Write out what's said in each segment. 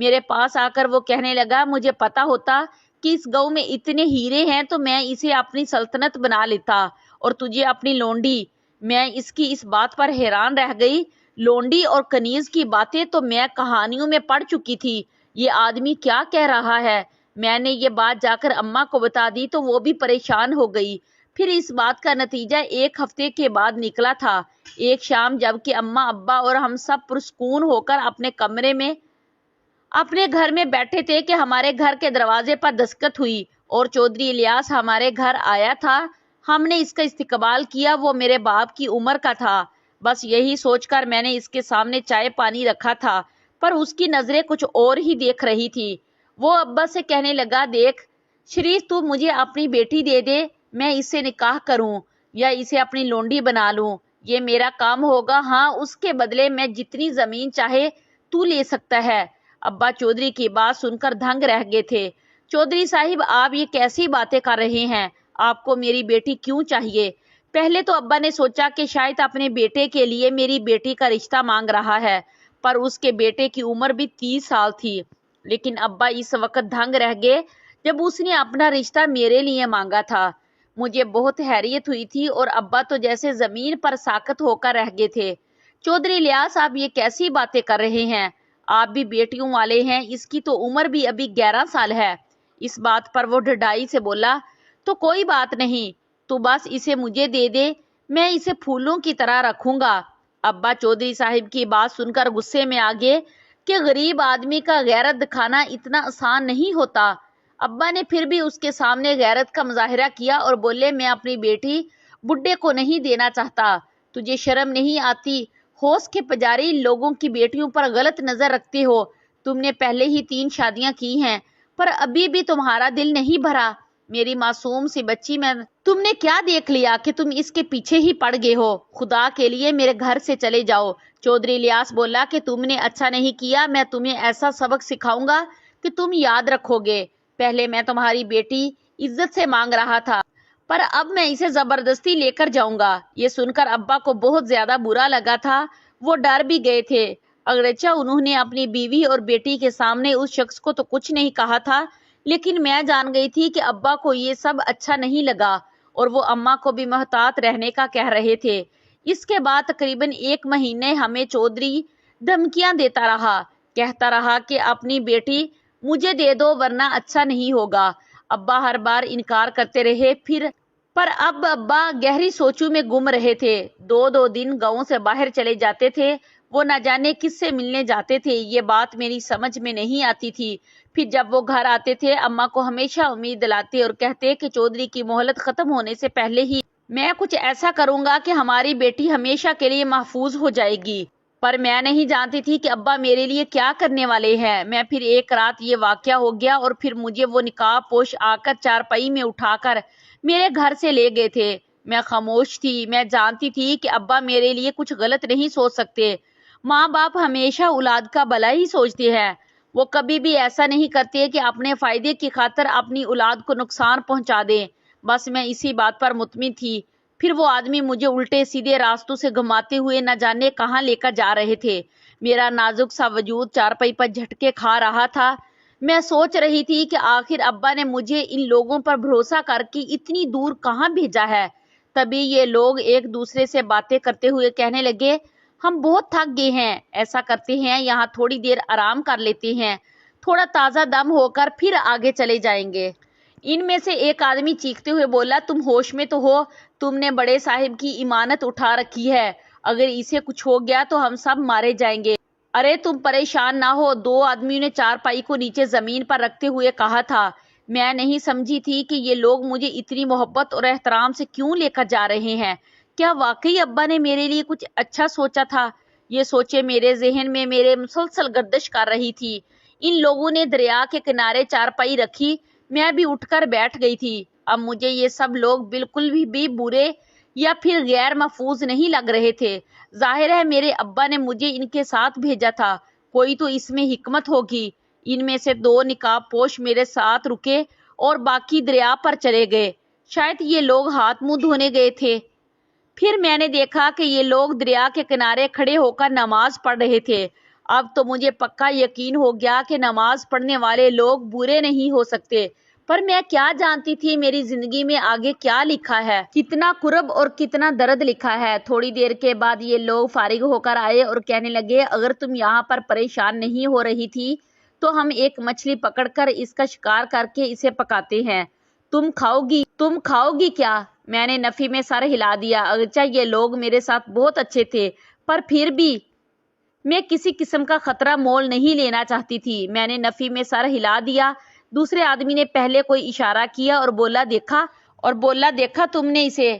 میرے پاس آ کر وہ کہنے لگا مجھے پتا ہوتا کہ اس گاؤں میں اتنے ہیرے ہیں تو میں اسے اپنی سلطنت بنا لیتا اور تجھے اپنی لونڈی۔ میں اس کی اس بات پر حیران رہ گئی۔ لونڈی اور کنیز کی باتیں تو میں کہانیوں میں پڑھ چکی تھی، یہ آدمی کیا کہہ رہا ہے؟ میں نے یہ بات جا کر اماں کو بتا دی تو وہ بھی پریشان ہو گئی۔ پھر اس بات کا نتیجہ 1 ہفتے کے بعد نکلا تھا۔ ایک شام جب کہ اماں ابا اور ہم سب پرسکون ہو کر اپنے کمرے میں اپنے گھر میں بیٹھے تھے کہ ہمارے گھر کے دروازے پر دستخط ہوئی اور چودھری الیاس ہمارے گھر آیا تھا۔ ہم نے اس کا استقبال کیا۔ وہ میرے باپ کی عمر کا تھا۔ بس یہی سوچ کر میں نے اس کے سامنے چائے پانی رکھا تھا، پر اس کی نظریں کچھ اور ہی دیکھ رہی تھی۔ وہ ابا سے کہنے لگا، دیکھ شریف، تو مجھے اپنی بیٹی دے دے، میں اس سے نکاح کروں یا اسے اپنی لونڈی بنا لوں، یہ میرا کام ہوگا۔ ہاں، اس کے بدلے میں جتنی زمین چاہے تو لے سکتا ہے۔ ابا چودھری کی بات سن کر دھنگ رہ گئے تھے۔ چودھری صاحب، آپ یہ کیسی باتیں کر رہے ہیں؟ آپ کو میری بیٹی کیوں چاہیے؟ پہلے تو ابا نے سوچا کہ شاید اپنے بیٹے کے لیے میری بیٹی کا رشتہ مانگ رہا ہے، پر اس کے بیٹے کی عمر بھی 30 سال تھی۔ لیکن ابا اس وقت دھنگ رہ گئے جب اس نے اپنا رشتہ میرے لیے مانگا تھا۔ مجھے بہت حیرت ہوئی تھی اور ابا تو جیسے زمین پر ساکت ہو کر رہ گئے تھے۔ چودھری الیاس، آپ یہ کیسی باتیں کر رہے ہیں؟ آپ بھی بیٹیوں والے ہیں، اس کی تو عمر بھی ابھی 11 سال ہے۔ اس بات پر وہ ڈھڈائی سے بولا، تو کوئی بات نہیں، تو بس اسے مجھے دے دے، میں اسے پھولوں کی طرح رکھوں گا۔ ابا چودھری صاحب کی بات سن کر غصے میں آ گئے کہ غریب آدمی کا غیرت دکھانا اتنا آسان نہیں ہوتا۔ ابا نے پھر بھی اس کے سامنے غیرت کا مظاہرہ کیا اور بولے، میں اپنی بیٹی بڈھے کو نہیں دینا چاہتا، تجھے شرم نہیں آتی؟ ہوش کے پجاری لوگوں کی بیٹیوں پر غلط نظر رکھتے ہو۔ تم نے پہلے ہی 3 شادیاں کی ہیں، پر ابھی بھی تمہارا دل نہیں بھرا۔ میری معصوم سی بچی، میں تم نے کیا دیکھ لیا کہ تم اس کے پیچھے ہی پڑ گئے ہو؟ خدا کے لیے میرے گھر سے چلے جاؤ۔ چودھری الیاس بولا کہ تم نے اچھا نہیں کیا، میں تمہیں ایسا سبق سکھاؤں گا کہ تم یاد رکھو گے۔ پہلے میں تمہاری بیٹی عزت سے مانگ رہا تھا، پر اب میں اسے زبردستی لے کر جاؤں گا۔ یہ سن کر ابا کو بہت زیادہ برا لگا تھا، وہ ڈر بھی گئے تھے، اگرچہ انہوں نے اپنی بیوی اور بیٹی کے سامنے اس شخص کو تو کچھ نہیں کہا تھا، لیکن میں جان گئی تھی کہ ابا کو یہ سب اچھا نہیں لگا اور وہ اماں کو بھی محتاط رہنے کا کہہ رہے تھے۔ اس کے بعد تقریباً 1 مہینے ہمیں چودھری دھمکیاں دیتا رہا، کہتا رہا کہ اپنی بیٹی مجھے دے دو ورنہ اچھا نہیں ہوگا۔ ابا ہر بار انکار کرتے رہے، پر اب ابا گہری سوچوں میں گم رہے تھے۔ 2 دن گاؤں سے باہر چلے جاتے تھے، وہ نہ جانے کس سے ملنے جاتے تھے، یہ بات میری سمجھ میں نہیں آتی تھی۔ پھر جب وہ گھر آتے تھے، اماں کو ہمیشہ امید دلاتے اور کہتے کہ چودھری کی مہلت ختم ہونے سے پہلے ہی میں کچھ ایسا کروں گا کہ ہماری بیٹی ہمیشہ کے لیے محفوظ ہو جائے گی۔ پر میں نہیں جانتی تھی کہ ابا میرے لیے کیا کرنے والے ہیں۔ میں پھر ایک رات یہ واقعہ ہو گیا اور پھر مجھے وہ نقاب پوش آ کر چارپائی میں اٹھا کر میرے گھر سے لے گئے تھے۔ میں خاموش تھی، میں جانتی تھی کہ ابا میرے لیے کچھ غلط نہیں سوچ سکتے۔ ماں باپ ہمیشہ اولاد کا بھلا ہی سوچتے ہیں، وہ کبھی بھی ایسا نہیں کرتے کہ اپنے فائدے کی خاطر اپنی اولاد کو نقصان پہنچا دیں۔ بس میں اسی بات پر مطمئن تھی۔ پھر وہ آدمی مجھے الٹے سیدھے راستوں سے گھماتے ہوئے نہ جانے کہاں لے کر جا رہے تھے۔ میرا نازک سا وجود چارپائی پر جھٹکے کھا رہا تھا۔ میں سوچ رہی تھی کہ آخر ابا نے مجھے ان لوگوں پر بھروسہ کر کے اتنی دور کہاں بھیجا ہے۔ تبھی یہ لوگ ایک دوسرے سے باتیں کرتے ہوئے کہنے لگے، ہم بہت تھک گئے ہیں، ایسا کرتے ہیں یہاں تھوڑی دیر آرام کر لیتے ہیں، تھوڑا تازہ دم ہو کر پھر آگے چلے جائیں گے۔ ان میں سے ایک آدمی چیختے ہوئے بولا، تم ہوش میں تو ہو؟ تم نے بڑے صاحب کی امانت اٹھا رکھی ہے، اگر اسے کچھ ہو گیا تو ہم سب مارے جائیں گے۔ ارے تم پریشان نہ ہو، 2 آدمیوں نے چارپائی کو نیچے زمین پر رکھتے ہوئے کہا تھا۔ میں نہیں سمجھی تھی کہ یہ لوگ مجھے اتنی محبت اور احترام سے کیوں لے کر جا رہے ہیں۔ کیا واقعی ابا نے میرے لیے کچھ اچھا سوچا تھا؟ یہ سوچے میرے ذہن میں میرے مسلسل گردش کر رہی تھی۔ ان لوگوں نے دریا کے کنارے چارپائی رکھی، میں بھی اٹھ کر بیٹھ گئی تھی۔ اب مجھے یہ سب لوگ بالکل بھی برے یا پھر غیر محفوظ نہیں لگ رہے تھے۔ ظاہر ہے میرے ابا نے مجھے ان کے ساتھ بھیجا تھا، کوئی تو اس میں حکمت ہوگی۔ ان میں سے 2 نقاب پوش میرے ساتھ رکے اور باقی دریا پر چلے گئے، شاید یہ لوگ ہاتھ منہ دھونے گئے تھے۔ پھر میں نے دیکھا کہ یہ لوگ دریا کے کنارے کھڑے ہو کر نماز پڑھ رہے تھے۔ اب تو مجھے پکا یقین ہو گیا کہ نماز پڑھنے والے لوگ برے نہیں ہو سکتے، پر میں کیا جانتی تھی میری زندگی میں آگے کیا لکھا ہے، کتنا کرب اور کتنا درد لکھا ہے۔ تھوڑی دیر کے بعد یہ لوگ فارغ ہو کر آئے اور کہنے لگے، اگر تم یہاں پر پریشان نہیں ہو رہی تھی تو ہم ایک مچھلی پکڑ کر اس کا شکار کر کے اسے پکاتے ہیں، تم کھاؤ گی کیا؟ میں نے نفی میں سر ہلا دیا۔ اگرچہ یہ لوگ میرے ساتھ بہت اچھے تھے، پر پھر بھی میں کسی قسم کا خطرہ مول نہیں لینا چاہتی تھی۔ میں نے نفی میں سر ہلا دیا۔ دوسرے آدمی نے پہلے کوئی اشارہ کیا اور بولا، دیکھا تم نے اسے؟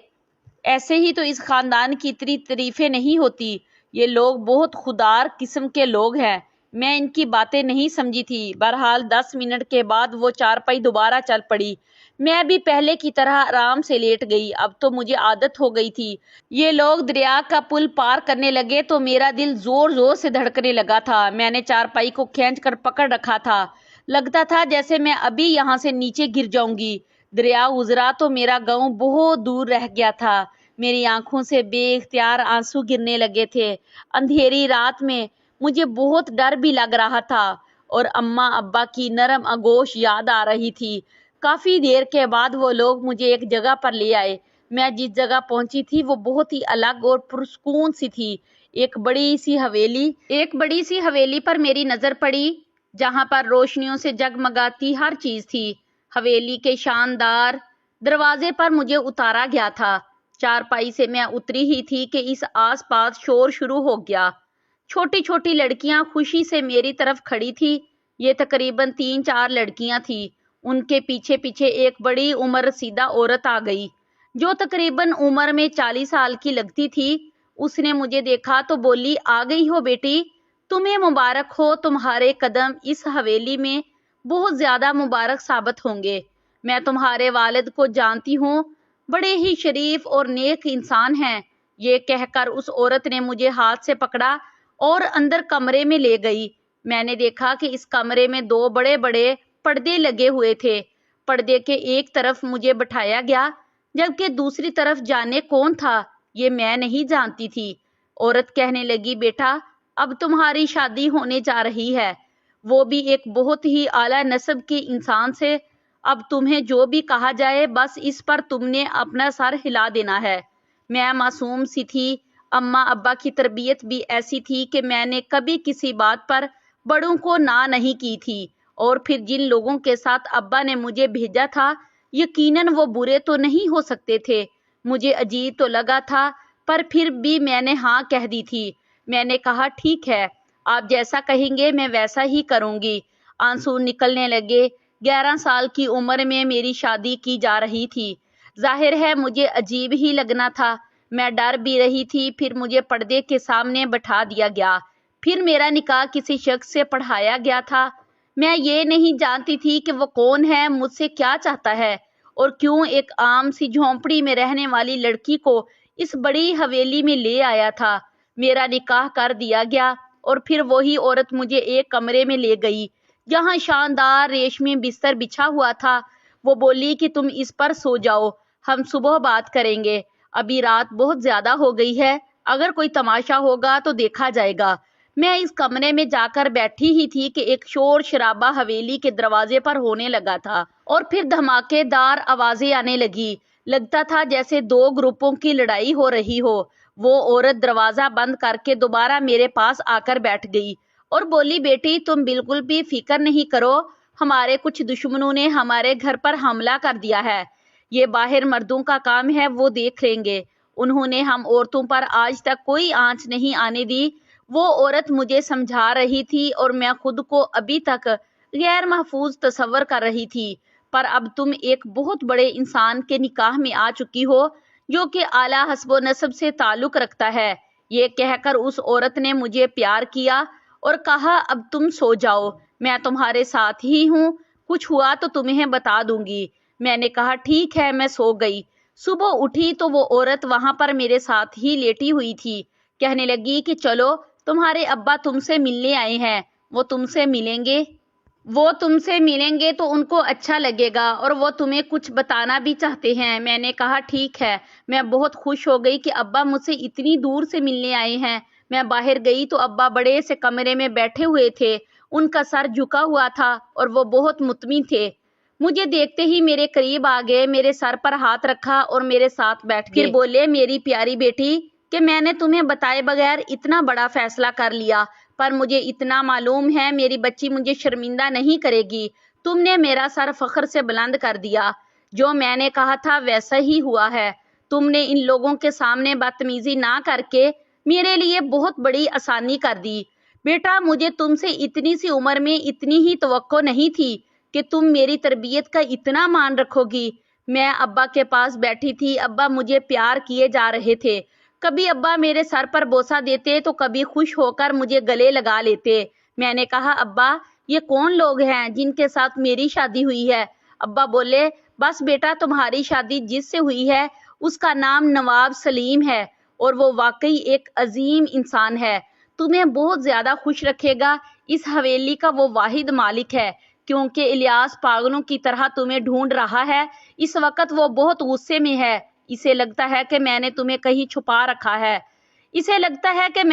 ایسے ہی تو اس خاندان کی اتنی تعریفیں نہیں ہوتی۔ یہ لوگ بہت خودار قسم کے لوگ ہیں۔ میں ان کی باتیں نہیں سمجھی تھی۔ بہرحال 10 منٹ کے بعد وہ چارپائی دوبارہ چل پڑی۔ میں بھی پہلے کی طرح آرام سے لیٹ گئی۔ اب تو مجھے عادت ہو گئی تھی۔ یہ لوگ دریا کا پل پار کرنے لگے تو میرا دل زور زور سے دھڑکنے لگا تھا۔ میں نے چارپائی کو کھینچ کر پکڑ رکھا تھا۔ لگتا تھا جیسے میں ابھی یہاں سے نیچے گر جاؤں گی۔ دریا گزرا تو میرا گاؤں بہت دور رہ گیا تھا۔ میری آنکھوں سے بے اختیار آنسو گرنے لگے تھے۔ اندھیری رات میں مجھے بہت ڈر بھی لگ رہا تھا اور اماں ابا کی نرم آغوش یاد آ رہی تھی۔ کافی دیر کے بعد وہ لوگ مجھے ایک جگہ پر لے آئے۔ میں جس جگہ پہنچی تھی وہ بہت ہی الگ اور پرسکون سی تھی۔ ایک بڑی سی حویلی پر میری نظر پڑی، جہاں پر روشنیوں سے جگمگاتی ہر چیز تھی۔ حویلی کے شاندار دروازے پر مجھے اتارا گیا تھا۔ چارپائی سے میں اتری ہی تھی کہ اس آس پاس شور شروع ہو گیا۔ چھوٹی چھوٹی لڑکیاں خوشی سے میری طرف کھڑی تھی۔ یہ تقریباً 3-4 لڑکیاں تھیں۔ ان کے پیچھے پیچھے ایک بڑی عمر رسیدہ عورت آ گئی، جو تقریباً عمر میں 40 سال کی لگتی تھی۔ اس نے مجھے دیکھا تو بولی، آ گئی ہو بیٹی، تمہیں مبارک ہو، تمہارے قدم اس حویلی میں بہت زیادہ مبارک ثابت ہوں گے۔ میں تمہارے والد کو جانتی ہوں، بڑے ہی شریف اور نیک انسان ہیں۔ یہ کہہ کر اس عورت نے مجھے ہاتھ سے پکڑا اور اندر کمرے میں لے گئی۔ میں نے دیکھا کہ اس کمرے میں 2 بڑے بڑے پردے لگے ہوئے تھے۔ پردے کے ایک طرف مجھے بٹھایا گیا، جبکہ دوسری طرف جانے کون تھا یہ میں نہیں جانتی تھی۔ عورت کہنے لگی، بیٹا اب تمہاری شادی ہونے جا رہی ہے، وہ بھی ایک بہت ہی اعلیٰ نسب کے انسان سے۔ اب تمہیں جو بھی کہا جائے بس اس پر تم نے اپنا سر ہلا دینا ہے۔ میں معصوم سی تھی۔ اماں ابا کی تربیت بھی ایسی تھی کہ میں نے کبھی کسی بات پر بڑوں کو نہ نہیں کی تھی، اور پھر جن لوگوں کے ساتھ ابا نے مجھے بھیجا تھا یقیناً وہ برے تو نہیں ہو سکتے تھے۔ مجھے عجیب تو لگا تھا، پر پھر بھی میں نے ہاں کہہ دی تھی۔ میں نے کہا، ٹھیک ہے، آپ جیسا کہیں گے میں ویسا ہی کروں گی۔ آنسو نکلنے لگے۔ 11 سال کی عمر میں میری شادی کی جا رہی تھی۔ ظاہر ہے مجھے عجیب ہی لگنا تھا۔ میں ڈر بھی رہی تھی۔ پھر مجھے پردے کے سامنے بٹھا دیا گیا۔ پھر میرا نکاح کسی شخص سے پڑھایا گیا تھا۔ میں یہ نہیں جانتی تھی کہ وہ کون ہے، مجھ سے کیا چاہتا ہے، اور کیوں ایک عام سی جھونپڑی میں رہنے والی لڑکی کو اس بڑی حویلی میں لے آیا تھا۔ میرا نکاح کر دیا گیا اور پھر وہی عورت مجھے ایک کمرے میں لے گئی جہاں شاندار ریشمی بستر بچھا ہوا تھا۔ وہ بولی کہ تم اس پر سو جاؤ، ہم صبح بات کریں گے، ابھی رات بہت زیادہ ہو گئی ہے، اگر کوئی تماشا ہوگا تو دیکھا جائے گا۔ میں اس کمرے میں جا کر بیٹھی ہی تھی کہ ایک شور شرابہ حویلی کے دروازے پر ہونے لگا تھا، اور پھر دھماکے دار آوازیں آنے لگی۔ لگتا تھا جیسے 2 گروپوں کی لڑائی ہو رہی ہو۔ وہ عورت دروازہ بند کر کے دوبارہ میرے پاس آ کر بیٹھ گئی اور بولی، بیٹی تم بالکل بھی فکر نہیں کرو، ہمارے کچھ دشمنوں نے ہمارے گھر پر حملہ کر دیا ہے۔ یہ باہر مردوں کا کام ہے، وہ دیکھ لیں گے۔ انہوں نے ہم عورتوں پر آج تک کوئی آنچ نہیں آنے دی۔ وہ عورت مجھے سمجھا رہی تھی اور میں خود کو ابھی تک غیر محفوظ تصور کر رہی تھی، پر اب تم ایک بہت بڑے انسان کے نکاح میں آ چکی ہو جو کہ اعلیٰ حسب و نسب سے تعلق رکھتا ہے۔ یہ کہہ کر اس عورت نے مجھے پیار کیا اور کہا، اب تم سو جاؤ، میں تمہارے ساتھ ہی ہوں، کچھ ہوا تو تمہیں بتا دوں گی۔ میں نے کہا، ٹھیک ہے، میں سو گئی۔ صبح اٹھی تو وہ عورت وہاں پر میرے ساتھ ہی لیٹی ہوئی تھی۔ کہنے لگی کہ چلو، تمہارے ابا تم سے ملنے آئے ہیں، وہ تم سے ملیں گے تو ان کو اچھا لگے گا، اور وہ تمہیں کچھ بتانا بھی چاہتے ہیں۔ میں نے کہا، ٹھیک ہے۔ میں بہت خوش ہو گئی کہ ابا مجھ سے اتنی دور سے ملنے آئے ہیں۔ میں باہر گئی تو ابا بڑے سے کمرے میں بیٹھے ہوئے تھے، ان کا سر جھکا ہوا تھا اور وہ بہت مطمئن تھے۔ مجھے دیکھتے ہی میرے قریب آ گئے، میرے سر پر ہاتھ رکھا اور میرے ساتھ بیٹھ گئے۔ پھر بولے، میری پیاری بیٹی، کہ میں نے تمہیں بتائے بغیر اتنا بڑا فیصلہ کر لیا، پر مجھے اتنا معلوم ہے میری بچی مجھے شرمندہ نہیں کرے گی۔ تم نے میرا سر فخر سے بلند کر دیا۔ جو میں نے کہا تھا ویسا ہی ہوا ہے۔ تم نے ان لوگوں کے سامنے بدتمیزی نہ کر کے میرے لیے بہت بڑی آسانی کر دی۔ بیٹا، مجھے تم سے اتنی سی عمر میں اتنی ہی توقع نہیں تھی کہ تم میری تربیت کا اتنا مان رکھو گی۔ میں ابا کے پاس بیٹھی تھی، ابا مجھے پیار کیے جا رہے تھے۔ کبھی ابا میرے سر پر بوسہ دیتے تو کبھی خوش ہو کر مجھے گلے لگا لیتے۔ میں نے کہا، ابا یہ کون لوگ ہیں جن کے ساتھ میری شادی ہوئی ہے؟ ابا بولے، بس بیٹا، تمہاری شادی جس سے ہوئی ہے اس کا نام نواب سلیم ہے اور وہ واقعی ایک عظیم انسان ہے۔ تمہیں بہت زیادہ خوش رکھے گا۔ اس حویلی کا وہ واحد مالک ہے، کیونکہ الیاس پاگلوں کی طرح تمہیں ڈھونڈ رہا ہے۔ اس وقت وہ بہت غصے میں ہے۔ اسے لگتا ہے کہ میں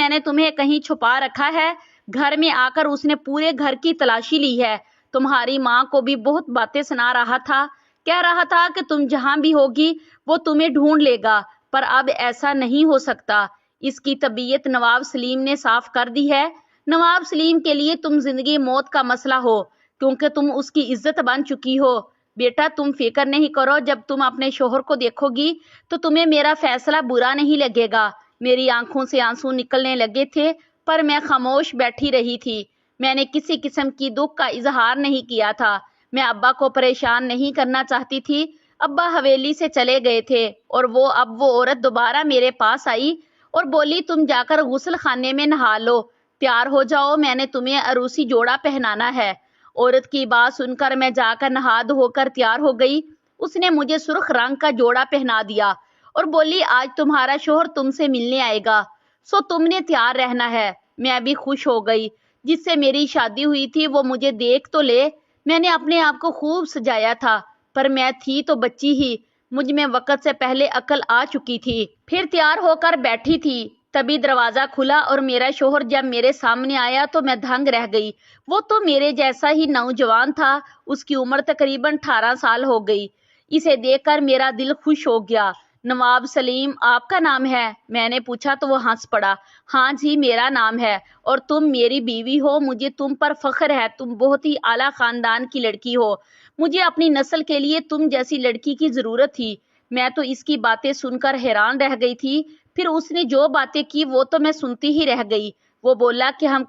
نے تمہیں کہیں چھپا رکھا ہے۔ گھر میں آ کر اس نے پورے گھر کی تلاشی لی ہے۔ تمہاری ماں کو بھی بہت باتیں سنا رہا تھا، کہہ رہا تھا کہ تم جہاں بھی ہوگی وہ تمہیں ڈھونڈ لے گا، پر اب ایسا نہیں ہو سکتا۔ اس کی طبیعت نواب سلیم نے صاف کر دی ہے۔ نواب سلیم کے لیے تم زندگی موت کا مسئلہ ہو، کیونکہ تم اس کی عزت بن چکی ہو۔ بیٹا، تم فکر نہیں کرو، جب تم اپنے شوہر کو دیکھو گی تو تمہیں میرا فیصلہ برا نہیں لگے گا۔ میری آنکھوں سے آنسو نکلنے لگے تھے، پر میں خاموش بیٹھی رہی تھی۔ میں نے کسی قسم کی دکھ کا اظہار نہیں کیا تھا۔ میں ابا کو پریشان نہیں کرنا چاہتی تھی۔ ابا حویلی سے چلے گئے تھے اور وہ عورت دوبارہ میرے پاس آئی اور بولی، تم جا کر غسل خانے میں نہا لو، تیار ہو جاؤ، میں نے تمہیں عروسی جوڑا پہنانا ہے۔ عورت کی بات سن کر میں جا کر نہا دھو کر تیار ہو گئی۔ اس نے مجھے سرخ رنگ کا جوڑا پہنا دیا اور بولی، آج تمہارا شوہر تم سے ملنے آئے گا، سو تم نے تیار رہنا ہے۔ میں بھی خوش ہو گئی۔ جس سے میری شادی ہوئی تھی وہ مجھے دیکھ تو لے۔ میں نے اپنے آپ کو خوب سجایا تھا، پر میں تھی تو بچی ہی، مجھ میں وقت سے پہلے عقل آ چکی تھی۔ پھر تیار ہو کر بیٹھی تھی، تبھی دروازہ کھلا اور میرا شوہر جب میرے سامنے آیا تو میں دھنگ رہ گئی۔ وہ تو میرے جیسا ہی نوجوان تھا، اس کی عمر تقریباً 18 سال ہو گئی۔ اسے دیکھ کر میرا دل خوش ہو گیا۔ نواب سلیم آپ کا نام ہے؟ میں نے پوچھا تو وہ ہنس پڑا۔ ہاں جی، میرا نام ہے، اور تم میری بیوی ہو، مجھے تم پر فخر ہے، تم بہت ہی اعلیٰ خاندان کی لڑکی ہو، مجھے اپنی نسل کے لیے تم جیسی لڑکی کی ضرورت تھی۔ میں تو اس کی باتیں سن کر حیران رہ گئی تھی۔ پھر اس نے جو باتیں کی وہ تو میں سنتی ہی رہ گئی۔ وہ بولا کہ ہم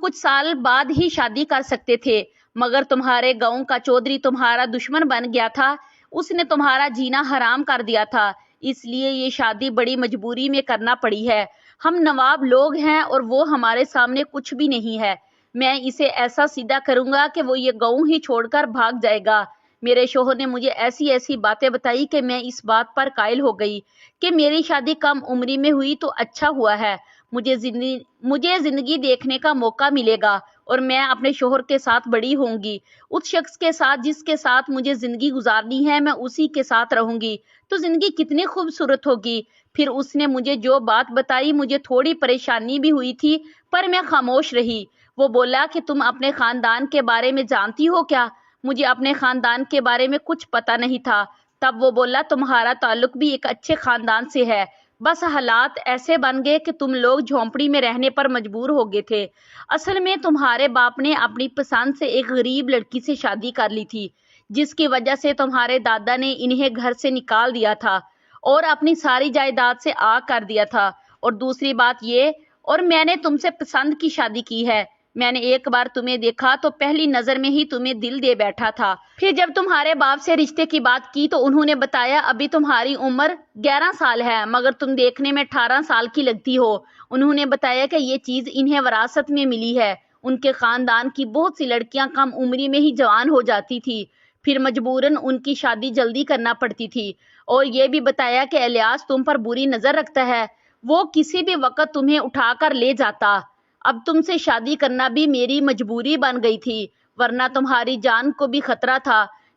کچھ سال بعد ہی شادی کر سکتے تھے، مگر تمہارے گاؤں کا چودھری تمہارا دشمن بن گیا تھا، اس نے تمہارا جینا حرام کر دیا تھا، اس لیے یہ شادی بڑی مجبوری میں کرنا پڑی ہے۔ ہم نواب لوگ ہیں اور وہ ہمارے سامنے کچھ بھی نہیں ہے۔ میں اسے ایسا سیدھا کروں گا کہ وہ یہ گاؤں ہی چھوڑ کر بھاگ جائے گا۔ میرے شوہر نے مجھے ایسی باتیں بتائی کہ میں اس بات پر قائل ہو گئی کہ میری شادی کم عمری میں ہوئی تو اچھا ہوا ہے۔ مجھے زندگی دیکھنے کا موقع ملے گا اور میں اپنے شوہر کے ساتھ بڑی ہوں گی۔ اس شخص کے ساتھ جس کے ساتھ مجھے زندگی گزارنی ہے، میں اسی کے ساتھ رہوں گی، تو زندگی کتنی خوبصورت ہوگی۔ پھر اس نے مجھے جو بات بتائی، مجھے تھوڑی پریشانی بھی ہوئی تھی، پر میں خاموش رہی۔ وہ بولا کہ تم اپنے خاندان کے بارے میں جانتی ہو کیا؟ مجھے اپنے خاندان کے بارے میں کچھ پتہ نہیں تھا۔ تب وہ بولا، تمہارا تعلق بھی ایک اچھے خاندان سے ہے، بس حالات ایسے بن گئے کہ تم لوگ جھونپڑی میں رہنے پر مجبور ہو گئے تھے۔ اصل میں تمہارے باپ نے اپنی پسند سے ایک غریب لڑکی سے شادی کر لی تھی، جس کی وجہ سے تمہارے دادا نے انہیں گھر سے نکال دیا تھا اور اپنی ساری جائیداد سے آگ کر دیا تھا۔ اور دوسری بات یہ، اور میں نے تم سے پسند کی شادی کی ہے۔ میں نے ایک بار تمہیں دیکھا تو پہلی نظر میں ہی تمہیں دل دے بیٹھا تھا۔ پھر جب تمہارے باپ سے رشتے کی بات کی تو انہوں نے بتایا ابھی تمہاری عمر 11 سال ہے، مگر تم دیکھنے میں 18 سال کی لگتی ہو۔ انہوں نے بتایا کہ یہ چیز انہیں وراثت میں ملی ہے۔ ان کے خاندان کی بہت سی لڑکیاں کم عمری میں ہی جوان ہو جاتی تھی، پھر مجبوراً ان کی شادی جلدی کرنا پڑتی تھی۔ اور یہ بھی بتایا کہ الیاس تم پر بری نظر رکھتا ہے، وہ کسی بھی وقت تمہیں اٹھا کر لے جاتا۔ اب تم سے شادی کرنا بھی میری مجبوری بن گئی تھی، ورنہ تمہاری جان کو بھی خطرہ تھا۔